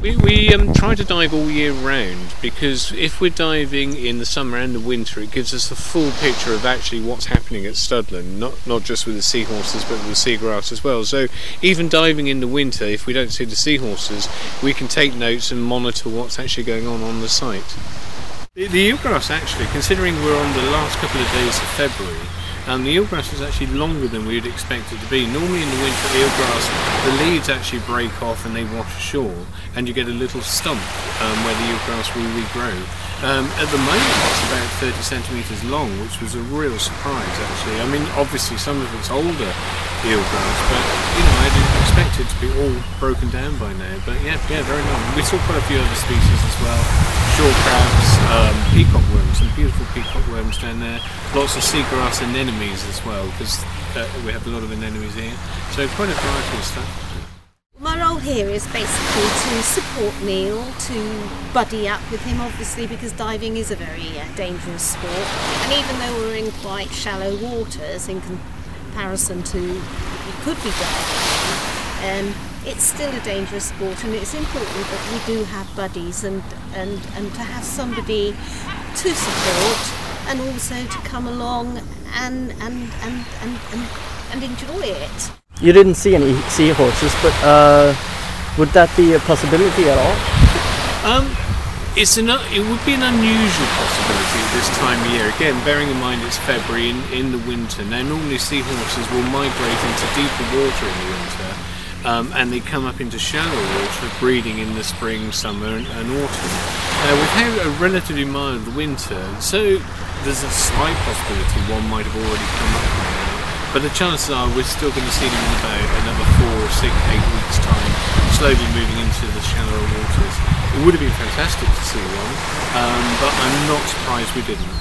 We try to dive all year round, because if we're diving in the summer and the winter, it gives us a full picture of actually what's happening at Studland, not just with the seahorses but with the seagrass as well. So even diving in the winter, if we don't see the seahorses, we can take notes and monitor what's actually going on the site. The eelgrass, actually, considering we're on the last couple of days of February, the eelgrass is actually longer than we would expect it to be. Normally in the winter eelgrass, the leaves actually break off and they wash ashore, and you get a little stump where the eelgrass will regrow. At the moment it's about 30 centimetres long, which was a real surprise actually. I mean, obviously some of it's older eelgrass, but you know, I didn't expect it to be all broken down by now. But yeah, very long. We saw quite a few other species as well. Shore crabs, peacock worms, some beautiful peacock worms down there. Lots of seagrass anemones as well, because we have a lot of anemones here. So quite a variety of stuff. My role here is basically to support Neil, to buddy up with him obviously, because diving is a very dangerous sport, and even though we're in quite shallow waters in comparison to what we could be diving in, it's still a dangerous sport, and it's important that we do have buddies and to have somebody to support, and also to come along and enjoy it. You didn't see any seahorses, but would that be a possibility at all? It would be an unusual possibility at this time of year. Again, bearing in mind it's February in the winter. Now, normally seahorses will migrate into deeper water in the winter, and they come up into shallow water, breeding in the spring, summer, and autumn. We've had a relatively mild winter, so there's a slight possibility one might have already come up by now. But the chances are we're still going to see them in about another 4, 6, 8 weeks' time, slowly moving into the shallower waters. It would have been fantastic to see one, but I'm not surprised we didn't.